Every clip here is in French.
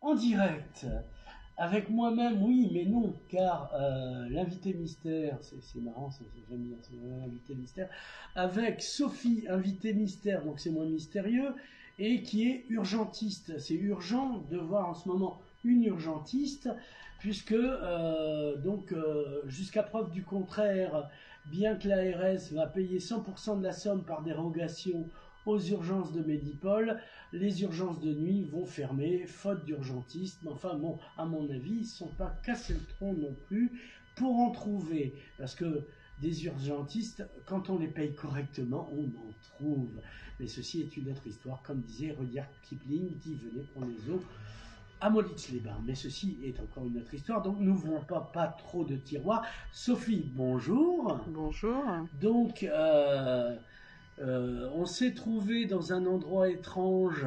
En direct, avec moi-même, oui, mais non, car l'invité mystère, c'est marrant, j'aime bien, c'est l'invité mystère, avec Sophie, invité mystère, donc c'est moins mystérieux, et qui est urgentiste. C'est urgent de voir en ce moment une urgentiste, puisque jusqu'à preuve du contraire, bien que l'ARS va payer 100% de la somme par dérogation aux urgences de Medipol, les urgences de nuit vont fermer, faute d'urgentistes. Mais enfin, bon, à mon avis, ils ne sont pas cassés le tronc non plus pour en trouver. Parce que des urgentistes, quand on les paye correctement, on en trouve. Mais ceci est une autre histoire, comme disait Rudyard Kipling, qui venait prendre les eaux à Moritz-les-Bains. Mais ceci est encore une autre histoire, donc n'ouvrons pas trop de tiroirs. Sophie, bonjour. Bonjour. Donc, on s'est trouvé dans un endroit étrange.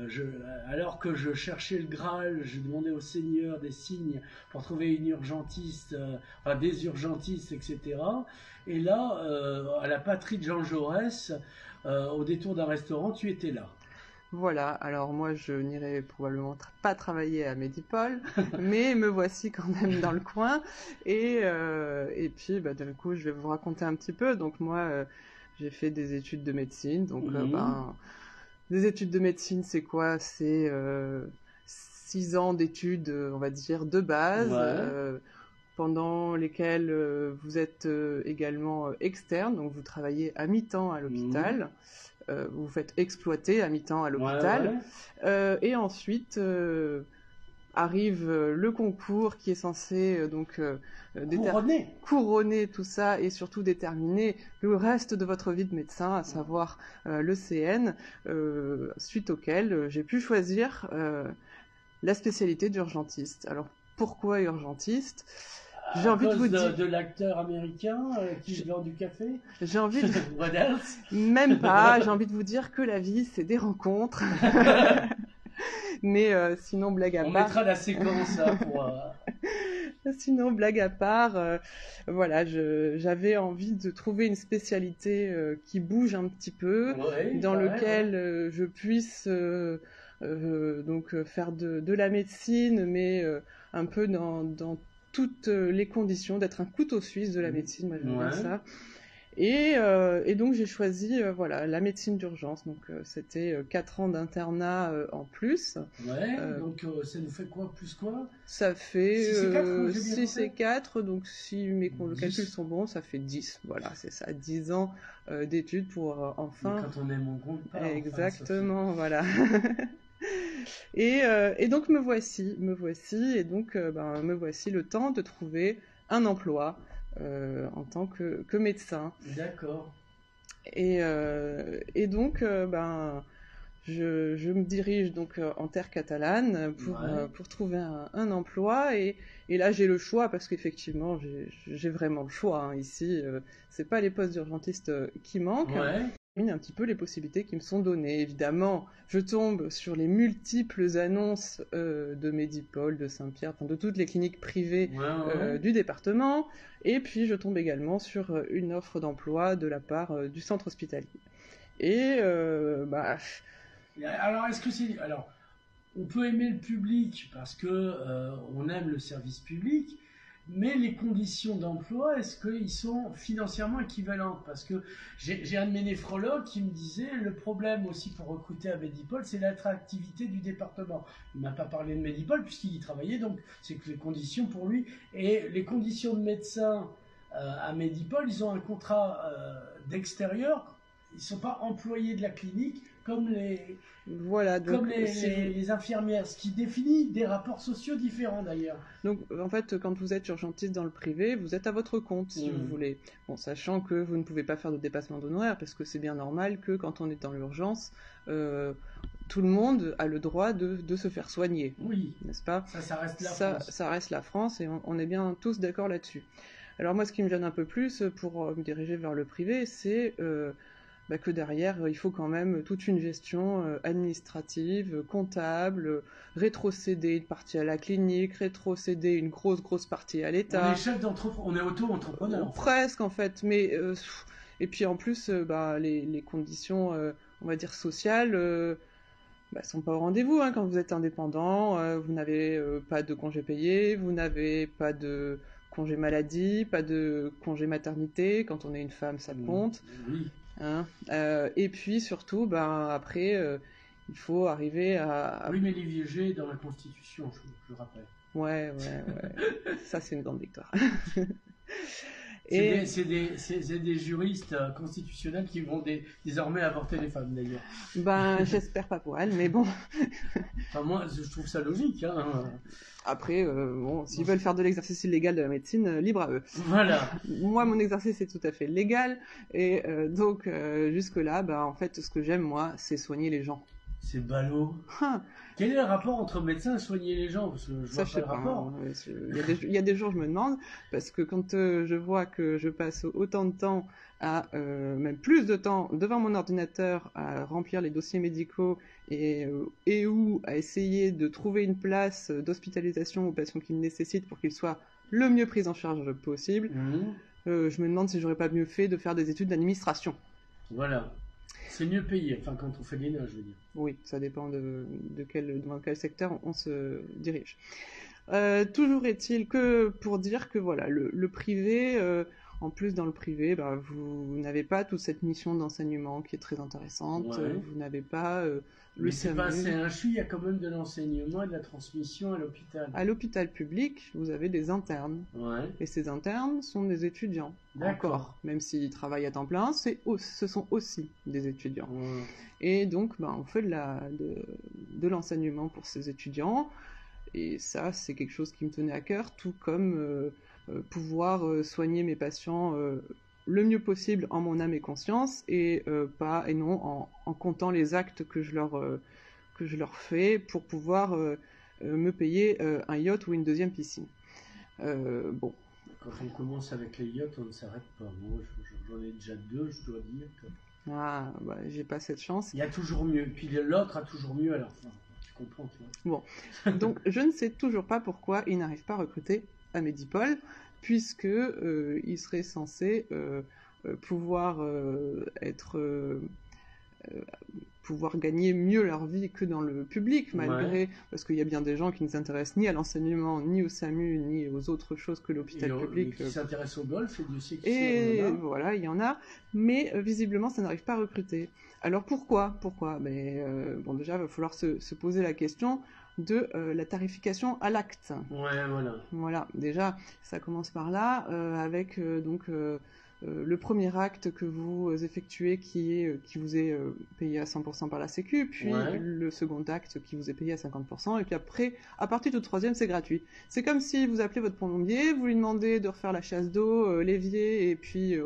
Je, alors que je cherchais le Graal, je demandais au Seigneur des signes pour trouver une urgentiste, enfin des urgentistes, etc. Et là, à la patrie de Jean Jaurès, au détour d'un restaurant, tu étais là. Voilà, alors moi je n'irai probablement pas travailler à Medipol, mais me voici quand même dans le coin. Et puis du coup je vais vous raconter un petit peu. Donc moi j'ai fait des études de médecine. Donc des études de médecine c'est quoi? C'est 6 ans d'études, on va dire, de base. Ouais. Pendant lesquelles vous êtes également externe, donc vous travaillez à mi-temps à l'hôpital. Vous vous faites exploiter à mi-temps à l'hôpital. Ouais. Et ensuite arrive le concours qui est censé couronner tout ça et surtout déterminer le reste de votre vie de médecin, à savoir le CN, suite auquel j'ai pu choisir la spécialité d'urgentiste. Alors pourquoi urgentiste? J'ai envie de vous dire de l'acteur américain qui vend du café. J'ai envie de What else? Même pas. J'ai envie de vous dire que la vie c'est des rencontres. Mais sinon blague à part. On mettra la séquence là pour. Sinon blague à part, voilà, j'avais envie de trouver une spécialité qui bouge un petit peu, dans lequel je puisse donc faire de la médecine, mais un peu dans toutes les conditions, d'être un couteau suisse de la médecine, moi j'aime bien ça. Et donc j'ai choisi voilà, la médecine d'urgence, donc c'était 4 ans d'internat en plus. Ouais, donc ça nous fait quoi, plus quoi? Ça fait 6 et 4, donc si mes calculs sont bons, ça fait 10. Voilà, c'est ça, 10 ans d'études pour enfin... Mais quand on aime, on compte pas. Exactement, enfin, voilà. Et donc me voici, et donc me voici le temps de trouver un emploi en tant que médecin. D'accord. Et donc je me dirige donc en terre catalane pour trouver un emploi, et là j'ai le choix, parce qu'effectivement j'ai vraiment le choix, hein. Ici c'est pas les postes d'urgentiste qui manquent. Un petit peu les possibilités qui me sont données. Évidemment, je tombe sur les multiples annonces de Medipol, de Saint-Pierre, de toutes les cliniques privées du département, et puis je tombe également sur une offre d'emploi de la part du centre hospitalier. Et alors, est-ce que c'est... Alors, on peut aimer le public parce que on aime le service public, mais les conditions d'emploi, est-ce qu'ils sont financièrement équivalentes? Parce que j'ai un de mes néphrologues qui me disait le problème aussi pour recruter à Medipol, c'est l'attractivité du département. Il m'a pas parlé de Medipol puisqu'il y travaillait, donc c'est que les conditions pour lui, et les conditions de médecin à Medipol, ils ont un contrat d'extérieur, ils ne sont pas employés de la clinique comme les, voilà, donc, comme les infirmières, ce qui définit des rapports sociaux différents d'ailleurs. Donc en fait, quand vous êtes urgentiste dans le privé, vous êtes à votre compte, si vous voulez. Bon, sachant que vous ne pouvez pas faire de dépassement d'honoraires, parce que c'est bien normal que quand on est dans l'urgence, tout le monde a le droit de se faire soigner. Oui, n'est-ce pas? Ça reste la France. Ça reste la France, et on est bien tous d'accord là-dessus. Alors moi, ce qui me gêne un peu plus pour me diriger vers le privé, c'est que derrière, il faut quand même toute une gestion administrative, comptable, rétrocéder une partie à la clinique, rétrocéder une grosse partie à l'État. On est chef d'entreprise, on est auto-entrepreneur. Presque en fait, mais et puis en plus, les conditions, on va dire sociales, bah, sont pas au rendez-vous, hein. Quand vous êtes indépendant, vous n'avez pas de congé payé, vous n'avez pas de congé maladie, pas de congé maternité. Quand on est une femme, ça compte. Oui. Hein. Et puis surtout, ben, après, il faut arriver à... Oui, mais l'IVG est dans la Constitution, je rappelle. Ouais. Ça, c'est une grande victoire. C'est des juristes constitutionnels qui vont désormais avorter les femmes, d'ailleurs. Ben, j'espère pas pour elles, mais bon. Enfin, moi, je trouve ça logique. Hein. Après, bon, s'ils veulent faire de l'exercice illégal de la médecine, libre à eux. Voilà. Moi, mon exercice est tout à fait légal, et donc jusque-là, ben, en fait, ce que j'aime, moi, c'est soigner les gens. C'est ballot. Quel est le rapport entre médecin et soigner les gens? Parce que je vois pas le rapport. Il y a des jours, je me demande, parce que quand je vois que je passe autant de temps même plus de temps devant mon ordinateur à remplir les dossiers médicaux et ou à essayer de trouver une place d'hospitalisation aux patients qui le nécessitent pour qu'ils soient le mieux pris en charge possible, je me demande si j'aurais pas mieux fait de faire des études d'administration. Voilà. C'est mieux payé, enfin quand on fait l'ENA, je veux dire. Oui, ça dépend dans quel secteur on se dirige. Toujours est-il que pour dire que voilà, le privé, en plus dans le privé, bah, vous n'avez pas toute cette mission d'enseignement qui est très intéressante, vous n'avez pas mais c'est pas assez inchu, il y a quand même de l'enseignement et de la transmission à l'hôpital. À l'hôpital public, vous avez des internes. Et ces internes sont des étudiants. Encore, même s'ils travaillent à temps plein, ce sont aussi des étudiants. Et donc, on fait de l'enseignement pour ces étudiants. Et ça, c'est quelque chose qui me tenait à cœur, tout comme pouvoir soigner mes patients le mieux possible en mon âme et conscience, et non en comptant les actes que je leur fais pour pouvoir me payer un yacht ou une deuxième piscine. Bon. Quand on commence avec les yachts, on ne s'arrête pas. Moi, j'en ai déjà 2, je dois dire. Ah, bah, j'ai pas cette chance. Il y a toujours mieux. Puis l'autre a toujours mieux à la fin. Tu comprends, tu vois. Bon. Donc, je ne sais toujours pas pourquoi ils n'arrivent pas à recruter à Medipol, puisque ils seraient censés pouvoir pouvoir gagner mieux leur vie que dans le public, malgré parce qu'il y a bien des gens qui ne s'intéressent ni à l'enseignement, ni au SAMU, ni aux autres choses que l'hôpital public. Qui s'intéressent au golf, et Dieu sait qui et voilà, il y en a, mais visiblement ça n'arrive pas à recruter. Alors pourquoi Mais bon, déjà il va falloir se poser la question de la tarification à l'acte. Voilà, déjà ça commence par là, avec le premier acte que vous effectuez qui vous est payé à 100% par la Sécu, puis le second acte qui vous est payé à 50%, et puis après, à partir du troisième, c'est gratuit. C'est comme si vous appelez votre plombier, vous lui demandez de refaire la chasse d'eau, l'évier, et puis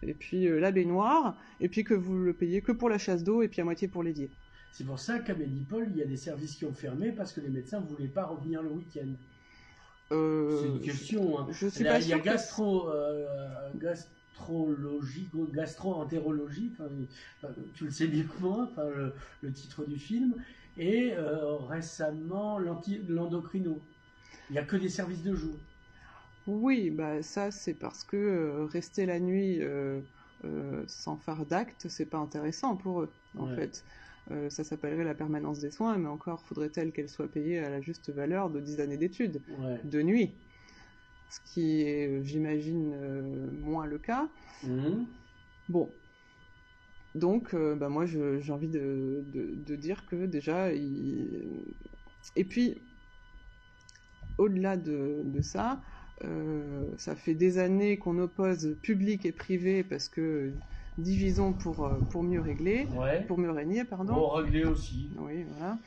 la baignoire, et puis que vous le payez que pour la chasse d'eau, et puis à moitié pour l'évier. C'est pour ça qu'à Medipol, il y a des services qui ont fermé, parce que les médecins ne voulaient pas revenir le week-end. C'est une question. Hein. Je suis pas sûre. Il y a gastro-entérologie, tu le sais mieux que moi, le titre du film, et récemment l'endocrino. Il n'y a que des services de jour. Oui, bah ça c'est parce que rester la nuit sans faire d'acte, c'est pas intéressant pour eux, en fait. Ça s'appellerait la permanence des soins, mais encore faudrait-elle qu'elle soit payée à la juste valeur de 10 années d'études, de nuit. Ce qui est, j'imagine, moins le cas. Bon. Donc, moi, j'ai envie de dire que déjà... Et puis, au-delà de ça, ça fait des années qu'on oppose public et privé parce que divisons pour mieux régler, pour mieux régner, pardon. Pour régler aussi. Oui, voilà.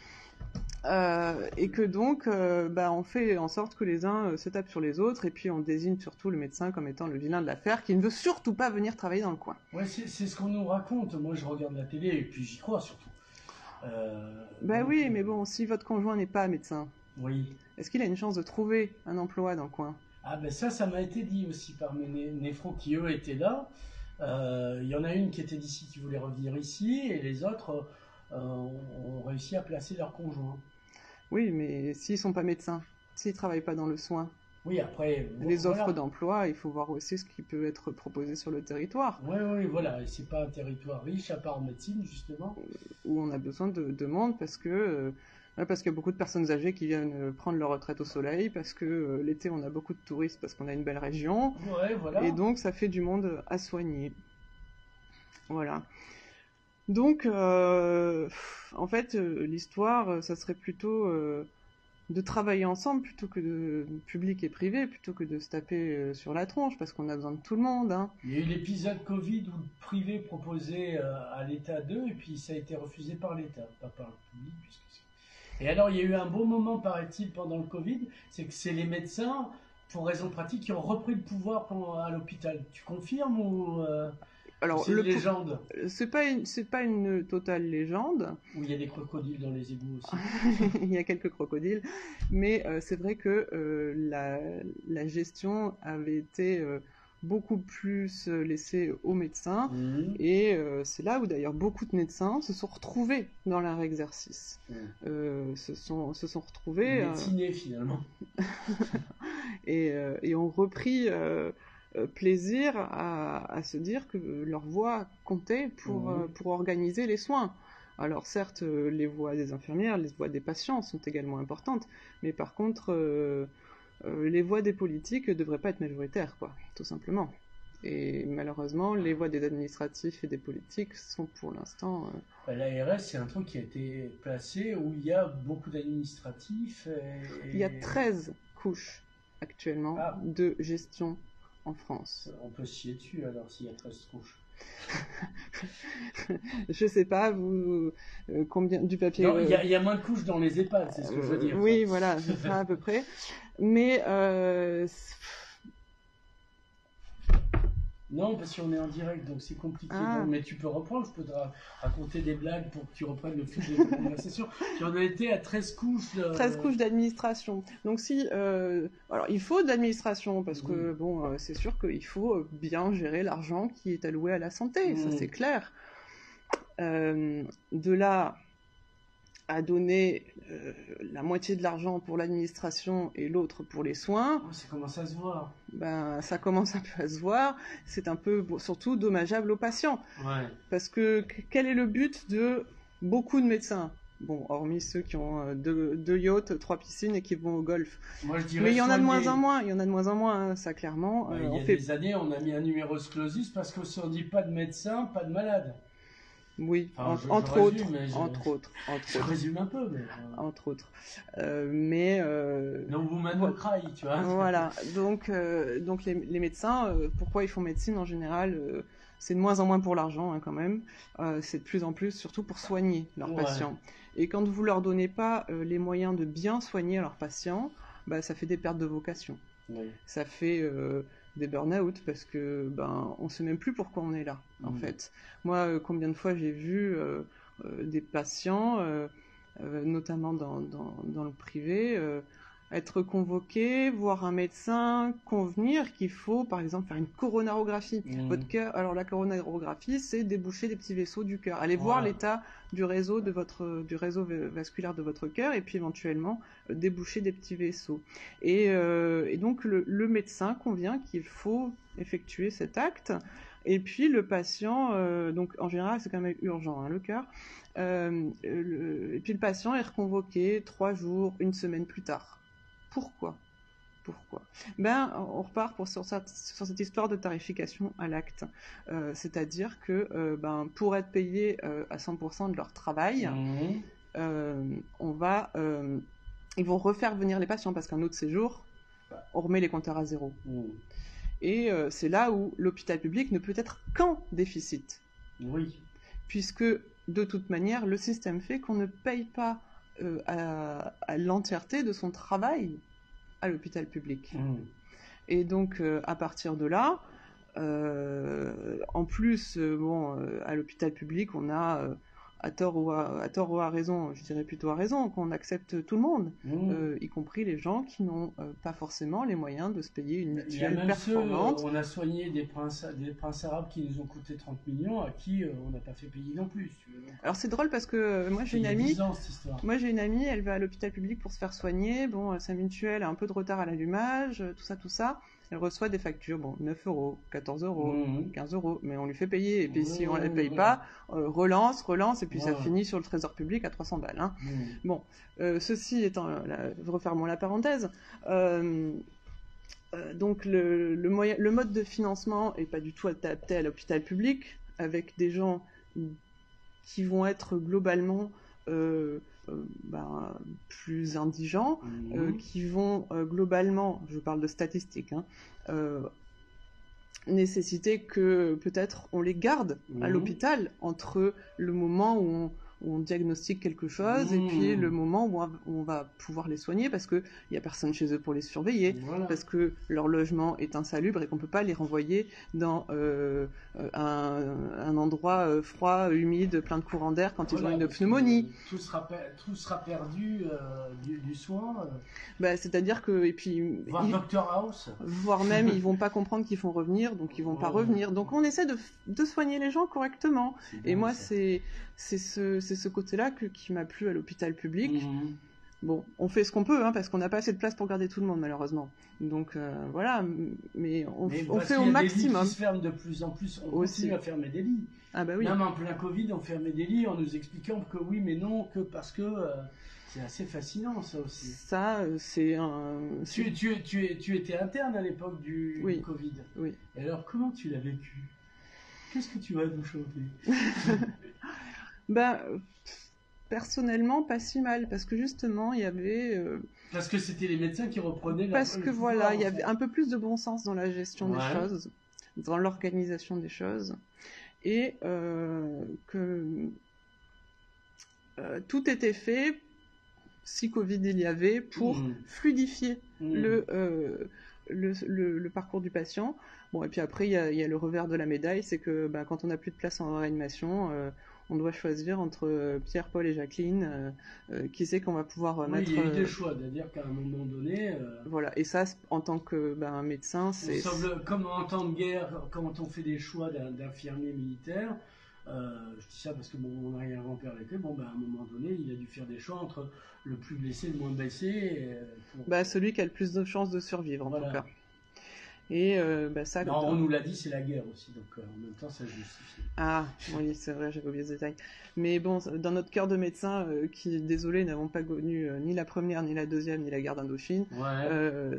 Et que donc, on fait en sorte que les uns se tapent sur les autres, et puis on désigne surtout le médecin comme étant le vilain de l'affaire, qui ne veut surtout pas venir travailler dans le coin. Ouais, c'est ce qu'on nous raconte. Moi, je regarde la télé, et puis j'y crois surtout. Oui, mais bon, si votre conjoint n'est pas médecin, est-ce qu'il a une chance de trouver un emploi dans le coin? Ah ben ça m'a été dit aussi par mes néphrons qui, eux, étaient là. Il y en a une qui était d'ici, qui voulait revenir ici, et les autres ont réussi à placer leur conjoint. Oui, mais s'ils sont pas médecins, s'ils travaillent pas dans le soin, Oui, après... Les offres d'emploi, il faut voir aussi ce qui peut être proposé sur le territoire. Oui, voilà. Et c'est pas un territoire riche, à part en médecine, justement. Où on a besoin de monde parce qu'il y a beaucoup de personnes âgées qui viennent prendre leur retraite au soleil, parce que l'été, on a beaucoup de touristes, parce qu'on a une belle région. Ouais, voilà. Et donc, ça fait du monde à soigner. Voilà. Donc, en fait, l'histoire, ça serait plutôt... de travailler ensemble plutôt que de public et privé, plutôt que de se taper sur la tronche, parce qu'on a besoin de tout le monde. Hein. Il y a eu l'épisode Covid où le privé proposait à l'État d'eux, et puis ça a été refusé par l'État, pas par le public. Et alors, il y a eu un beau moment, paraît-il, pendant le Covid, c'est que c'est les médecins, pour raisons pratiques, qui ont repris le pouvoir à l'hôpital. Tu confirmes ou Alors, c'est une légende? C'est pas une totale légende. Où il y a des crocodiles dans les égouts aussi. Il y a quelques crocodiles. Mais c'est vrai que la gestion avait été beaucoup plus laissée aux médecins. Mmh. Et c'est là où d'ailleurs beaucoup de médecins se sont retrouvés dans leur exercice. Se sont retrouvés... Médecinés finalement. et ont repris... plaisir à se dire que leur voix comptait pour organiser les soins. Alors certes, les voix des infirmières, les voix des patients sont également importantes, mais par contre, les voix des politiques ne devraient pas être majoritaires, quoi, tout simplement. Et malheureusement, les voix des administratifs et des politiques sont pour l'instant... L'ARS, c'est un truc qui a été placé où il y a beaucoup d'administratifs. Il y a 13 couches actuellement de gestion en France. On peut se chier dessus alors s'il y a 13 couches. Je sais pas, combien du papier... Non, il y a moins de couches dans les EHPAD, c'est ce que je veux dire. Oui, voilà, c'est ça à peu près. Mais... Non, parce qu'on est en direct, donc c'est compliqué. Donc, mais tu peux reprendre, je peux te raconter des blagues pour que tu reprennes le fil de la conversation. Tu en as été à 13 couches. 13 couches d'administration. Donc si... alors, il faut de l'administration, parce que, bon, c'est sûr qu'il faut bien gérer l'argent qui est alloué à la santé, ça c'est clair. De là à donner la moitié de l'argent pour l'administration et l'autre pour les soins... Ça commence à se voir. Ben, ça commence un peu à se voir. C'est un peu, surtout, dommageable aux patients. Ouais. Parce que quel est le but de beaucoup de médecins? Bon, hormis ceux qui ont deux yachts, 3 piscines et qui vont au golf. Moi, je dirais mais il y en a de moins en moins. Il y en a de moins en moins, hein, ça clairement. Il y a des années, on a mis un numerus clausus parce qu'on se dit pas de médecin, pas de malade. Oui, enfin, entre autres. Je résume un peu, mais... Entre autres. No woman no cry, tu vois. Voilà, donc les médecins, pourquoi ils font médecine en général c'est de moins en moins pour l'argent, hein, quand même. C'est de plus en plus, surtout pour soigner leurs patients. Et quand vous leur donnez pas les moyens de bien soigner leurs patients, bah, ça fait des pertes de vocation. Oui. Ça fait... des burn-out parce que on sait même plus pourquoi on est là en fait. Moi, combien de fois j'ai vu des patients, notamment dans le privé, être convoqués, voir un médecin convenir qu'il faut par exemple faire une coronarographie. Votre cœur, alors la coronarographie, c'est déboucher des petits vaisseaux du cœur. Allez voir l'état du réseau vasculaire de votre cœur et puis éventuellement déboucher des petits vaisseaux. Et donc le médecin convient qu'il faut effectuer cet acte. Et puis le patient, donc en général c'est quand même urgent, hein, le cœur. Et puis le patient est reconvoqué 3 jours, 1 semaine plus tard. Pourquoi ? On repart sur cette histoire de tarification à l'acte. C'est-à-dire que pour être payé à 100% de leur travail, ils vont refaire venir les patients parce qu'un autre séjour, on remet les compteurs à zéro. Et c'est là où l'hôpital public ne peut être qu'en déficit. Oui. Puisque, de toute manière, le système fait qu'on ne paye pas à l'entièreté de son travail à l'hôpital public. Et donc, à partir de là, en plus, à l'hôpital public, on a à tort ou à raison, je dirais plutôt à raison, qu'on accepte tout le monde, y compris les gens qui n'ont pas forcément les moyens de se payer une mutuelle performante. On a soigné des princes arabes qui nous ont coûté 30 millions, à qui on n'a pas fait payer non plus. Alors c'est drôle parce que moi j'ai une amie, elle va à l'hôpital public pour se faire soigner, bon, sa mutuelle a un peu de retard à l'allumage, tout ça. Elle reçoit des factures, bon, 9 euros, 14 euros, 15 euros, mais on lui fait payer. Et puis si on ne les paye pas, relance, et puis ça finit sur le trésor public à 300 balles. Hein. Bon, ceci étant, refermons la parenthèse, donc le mode de financement n'est pas du tout adapté à l'hôpital public, avec des gens qui vont être globalement plus indigents, qui vont globalement, je parle de statistiques, nécessiter que peut-être on les garde à l'hôpital entre le moment où on diagnostique quelque chose et puis le moment où on va pouvoir les soigner parce qu'il n'y a personne chez eux pour les surveiller, parce que leur logement est insalubre et qu'on ne peut pas les renvoyer dans un endroit froid, humide, plein de courants d'air quand ils ont une pneumonie. Tout sera perdu du soin. C'est-à-dire que... Et puis, voir Dr House. Voire même, ils ne vont pas comprendre qu'ils font revenir, donc ils ne vont pas revenir. Donc on essaie de soigner les gens correctement. Et moi, c'est ce côté-là qui m'a plu à l'hôpital public. Bon, on fait ce qu'on peut, parce qu'on n'a pas assez de place pour garder tout le monde, malheureusement. Donc voilà, mais on fait au maximum. Des lits qui se ferment de plus en plus, on continue à fermer des lits. Ah bah oui. Même en plein Covid, on fermait des lits en nous expliquant que oui, mais non, que parce que... c'est assez fascinant, ça aussi. Ça, c'est un... Tu étais interne à l'époque du Covid. Oui. Et alors, comment tu l'as vécu? Qu'est-ce que tu vas nous chanter? Personnellement, pas si mal, parce que justement, il y avait... Parce que c'était les médecins qui reprenaient... Parce que voilà, il y avait un peu plus de bon sens dans la gestion des choses, dans l'organisation des choses, et que tout était fait, si Covid il y avait, pour fluidifier le parcours du patient. Bon, et puis après, il y a le revers de la médaille, c'est que quand on n'a plus de place en réanimation, on doit choisir entre Pierre, Paul et Jacqueline, qui sait qu'on va pouvoir mettre... Il y a eu des choix, c'est-à-dire qu'à un moment donné... Voilà, et ça, en tant que médecin, c'est... Comme en temps de guerre, quand on fait des choix d'infirmiers militaires, je dis ça parce que mon arrière-grand-père l'était, à un moment donné, il a dû faire des choix entre le plus blessé, le moins blessé... celui qui a le plus de chances de survivre, en tout cas. Et ça... Non, on nous l'a dit, c'est la guerre aussi, donc en même temps, ça justifie. Ah, oui, c'est vrai, j'avais oublié ce détail. Mais bon, dans notre cœur de médecins, qui, désolé, n'avons pas connu ni la première, ni la deuxième, ni la guerre d'Indochine,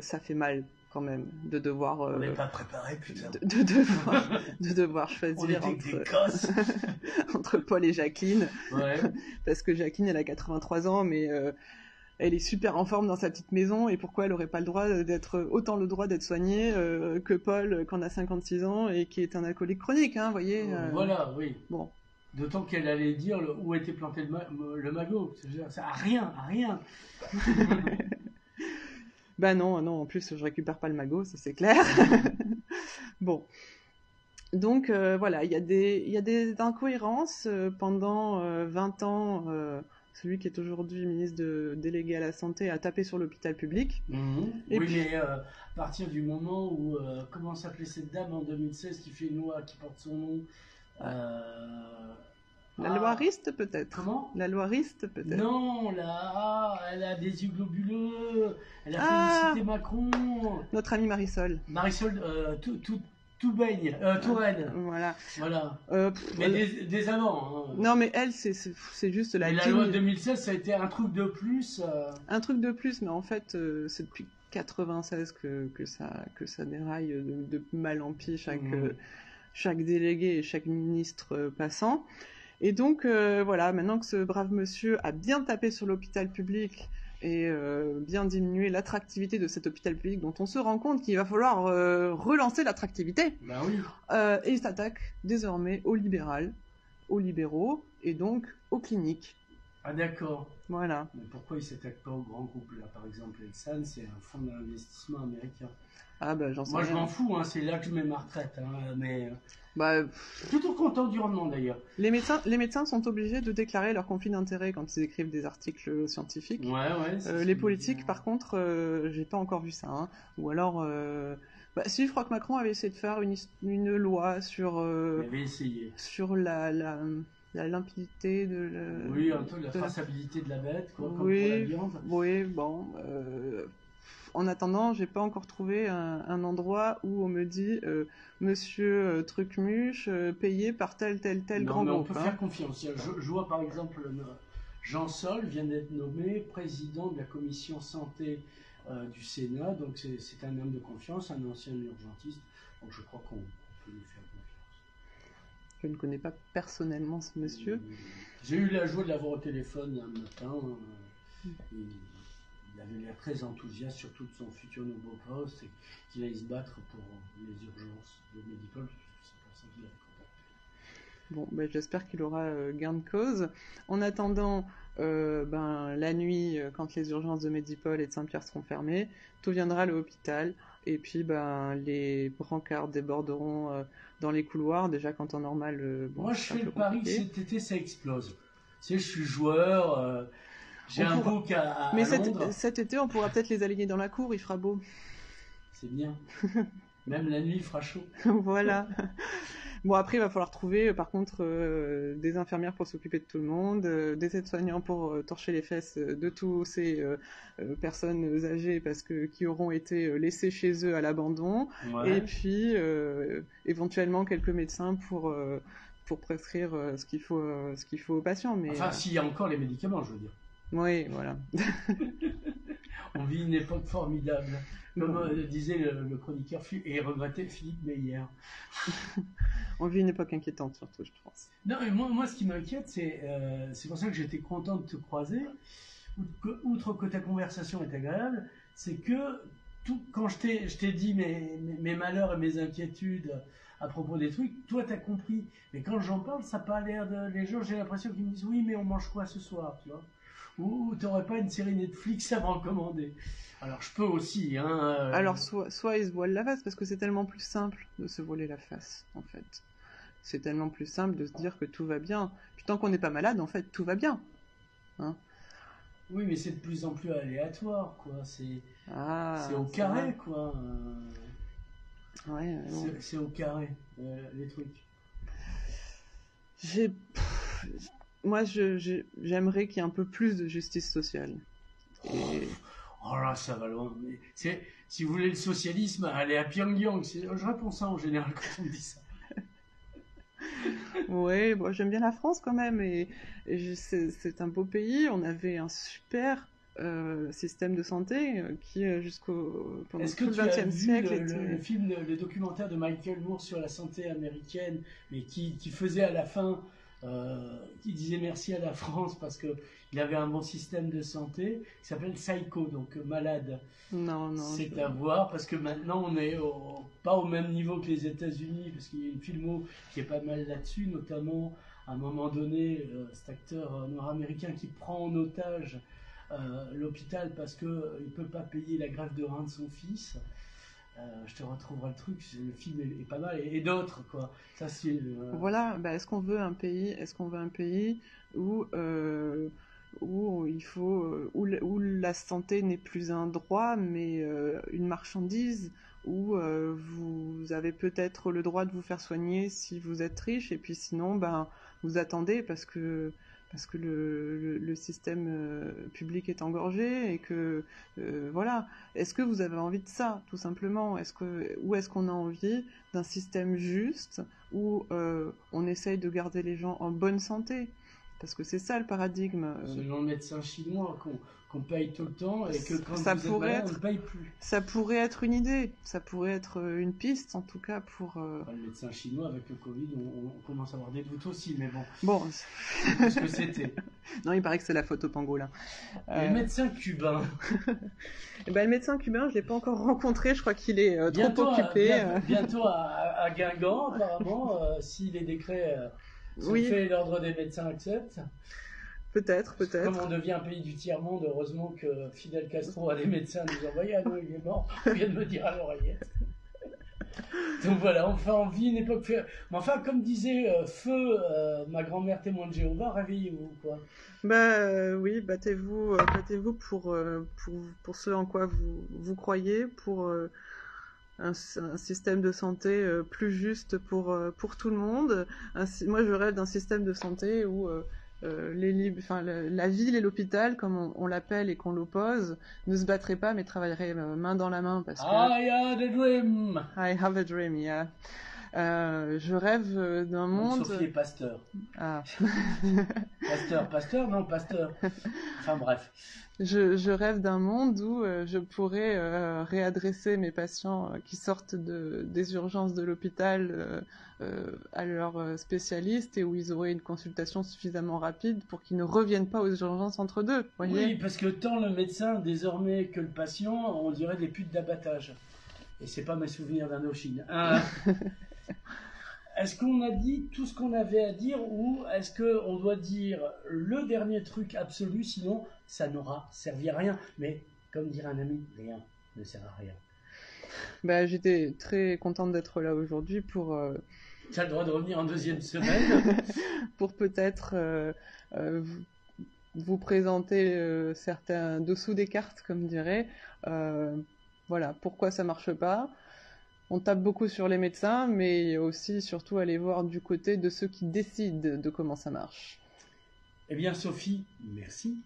ça fait mal quand même de devoir... on n'est pas préparé, putain. De devoir choisir entre Paul et Jacqueline. Parce que Jacqueline, elle a 83 ans, mais... elle est super en forme dans sa petite maison, et pourquoi elle n'aurait pas le droit d'être soignée que Paul, quand on a 56 ans et qui est un alcoolique chronique, vous voyez. Voilà, oui. Bon. D'autant qu'elle allait dire où était planté le magot. Ça à rien. Non, en plus je récupère pas le magot, ça c'est clair. Bon. Donc voilà, il y a des incohérences pendant 20 ans. Celui qui est aujourd'hui ministre délégué à la santé a tapé sur l'hôpital public. Mais à partir du moment où, comment s'appelait cette dame en 2016 qui fait une loi qui porte son nom La loi Rist, peut-être. Comment? La loi Rist, peut-être. Non, elle a des yeux globuleux, elle a félicité Macron. Notre amie Marisol. Marisol, Touraine. Voilà. Mais des avant. Non, mais elle, c'est juste la... La loi de 2016, ça a été un truc de plus. Un truc de plus, mais en fait, c'est depuis 96 que ça déraille de mal en pis, chaque délégué et chaque ministre passant. Et donc, voilà, maintenant que ce brave monsieur a bien tapé sur l'hôpital public et bien diminué l'attractivité de cet hôpital public, dont on se rend compte qu'il va falloir relancer l'attractivité. Et il s'attaque désormais aux libéraux et donc aux cliniques. Ah d'accord. Voilà. Mais pourquoi ils ne s'attaquent pas aux grands groupes là? Par exemple, Elsan, c'est un fonds d'investissement américain. Ah bah j'en sais Moi rien. je m'en fous, hein, c'est là que je mets ma retraite. Hein, mais Bah, je suis plutôt content du rendement d'ailleurs. Les médecins sont obligés de déclarer leur conflit d'intérêt quand ils écrivent des articles scientifiques. Ouais. Les politiques, par contre, j'ai pas encore vu ça. Hein. Ou alors, si je crois que Macron avait essayé de faire une loi sur, Il avait essayé. Sur la limpidité de oui, un peu la traçabilité de la bête, quoi, comme oui, pour la viande. Oui, bon. En attendant, j'ai pas encore trouvé un endroit où on me dit Monsieur Trucmuche payé par tel grand groupe. Non, mais on peut faire confiance. Je vois par exemple Jean Sol vient d'être nommé président de la commission santé du Sénat, donc c'est un homme de confiance, un ancien urgentiste, donc je crois qu'on peut lui faire confiance. Je ne connais pas personnellement ce monsieur. J'ai eu la joie de l'avoir au téléphone un matin. Il avait l'air très enthousiaste, surtout de son futur nouveau poste, et qu'il allait se battre pour les urgences de Medipol. C'est pour ça qu'il avait contacté. Bon, j'espère qu'il aura gain de cause. En attendant, la nuit, quand les urgences de Medipol et de Saint-Pierre seront fermées, tout viendra à l'hôpital. Et puis, les brancards déborderont dans les couloirs. Déjà, qu'en temps normal, moi, je fais le pari que cet été, ça explose. Tu sais, je suis joueur, j'ai un book à Mais Londres. cet été, on pourra peut-être les aligner dans la cour, il fera beau. C'est bien. Même la nuit, il fera chaud. Voilà. Bon, après, il va falloir trouver, par contre, des infirmières pour s'occuper de tout le monde, des aides-soignants pour torcher les fesses de tous ces personnes âgées qui auront été laissées chez eux à l'abandon. Ouais. Et puis, éventuellement, quelques médecins pour prescrire ce qu'il faut aux patients. Mais, enfin, s'il y a encore les médicaments, je veux dire. Oui, voilà. On vit une époque formidable. Comme disait le chroniqueur et regretté Philippe Meyer. On vit une époque inquiétante, surtout, je pense. Non, mais moi ce qui m'inquiète, c'est pour ça que j'étais content de te croiser. Outre que ta conversation est agréable, c'est que quand je t'ai dit mes malheurs et mes inquiétudes à propos des trucs, toi t'as compris. Mais quand j'en parle, ça n'a pas l'air de... Les gens, j'ai l'impression qu'ils me disent « Oui, mais on mange quoi ce soir ?» tu vois. Ou t'aurais pas une série Netflix à me recommander. Alors je peux aussi. Hein, Alors soit ils se voilent la face, parce que c'est tellement plus simple de se voiler la face, en fait. C'est tellement plus simple de se dire que tout va bien. Puis tant qu'on n'est pas malade, en fait, tout va bien. Hein? Oui, mais c'est de plus en plus aléatoire, quoi. C'est au carré, vrai. Quoi. Ouais, c'est au carré, les trucs. Moi, j'aimerais qu'il y ait un peu plus de justice sociale. Oh là, ça va loin. Mais si vous voulez le socialisme, allez à Pyongyang. Je réponds ça en général quand on me dit ça. Oui, j'aime bien la France quand même. Et c'est un beau pays. On avait un super système de santé qui, pendant tout le XXe siècle... Est-ce que tu as vu le film, le documentaire de Michael Moore sur la santé américaine, mais qui faisait à la fin... qui disait merci à la France parce qu'il avait un bon système de santé, qui s'appelle Psycho, donc malade. Non. C'est à voir parce que maintenant on n'est pas au même niveau que les États-Unis, parce qu'il y a une filmo qui est pas mal là-dessus, notamment à un moment donné, cet acteur nord-américain qui prend en otage l'hôpital parce qu'il ne peut pas payer la greffe de rein de son fils. Je te retrouverai le truc, le film est pas mal, et d'autres, quoi. Ça, c'est, Voilà, est-ce qu'on veut un pays où la santé n'est plus un droit, mais une marchandise, où vous avez peut-être le droit de vous faire soigner si vous êtes riche, et puis sinon, vous attendez parce que le système public est engorgé et que voilà. Est-ce que vous avez envie de ça, tout simplement? Ou est-ce qu'on a envie d'un système juste où on essaye de garder les gens en bonne santé? Parce que c'est ça le paradigme. Selon le médecin chinois qu'on paye tout le temps et que quand vous êtes malade, on ne paye plus. Ça pourrait être une idée, ça pourrait être une piste en tout cas pour... Le médecin chinois avec le Covid, on commence à avoir des doutes aussi, mais bon. Bon. C'est ce que c'était. Non, il paraît que c'est la faute au pangolin. Le médecin cubain. Le médecin cubain, je l'ai pas encore rencontré, je crois qu'il est trop occupé. Bientôt à Guingamp, apparemment, si les décrets... sont faits, l'ordre des médecins accepte. Peut-être. Comme on devient un pays du tiers-monde, heureusement que Fidel Castro a des médecins nous envoyer. Ah non, il est mort, il vient de me dire à l'oreillette. Donc voilà, enfin, on vit une époque... Mais enfin, comme disait Feu, ma grand-mère témoin de Jéhovah, réveillez-vous, quoi. Oui, battez-vous pour ce en quoi vous croyez, pour un système de santé plus juste pour tout le monde. Moi, je rêve d'un système de santé où la ville et l'hôpital, comme on l'appelle et qu'on l'oppose, ne se battraient pas, mais travailleraient main dans la main. Parce que I had a dream. I have a dream, yeah. Je rêve d'un monde... Sophie est pasteur. Ah. Pasteur, non, pasteur. Enfin bref. Je rêve d'un monde où je pourrais réadresser mes patients qui sortent des urgences de l'hôpital à leurs spécialistes et où ils auraient une consultation suffisamment rapide pour qu'ils ne reviennent pas aux urgences entre deux. Voyez. Oui, parce que tant le médecin désormais que le patient, on dirait des putes d'abattage. Et c'est pas mes souvenirs d'Indochine. Est-ce qu'on a dit tout ce qu'on avait à dire ou est-ce qu'on doit dire le dernier truc absolu, sinon ça n'aura servi à rien. Mais comme dirait un ami, rien ne sert à rien. J'étais très contente d'être là aujourd'hui pour... Tu as le droit de revenir en deuxième semaine. Pour peut-être vous présenter certains dessous des cartes, comme dirait. Voilà, pourquoi ça marche pas. On tape beaucoup sur les médecins, mais aussi, surtout, aller voir du côté de ceux qui décident de comment ça marche. Eh bien, Sophie, merci.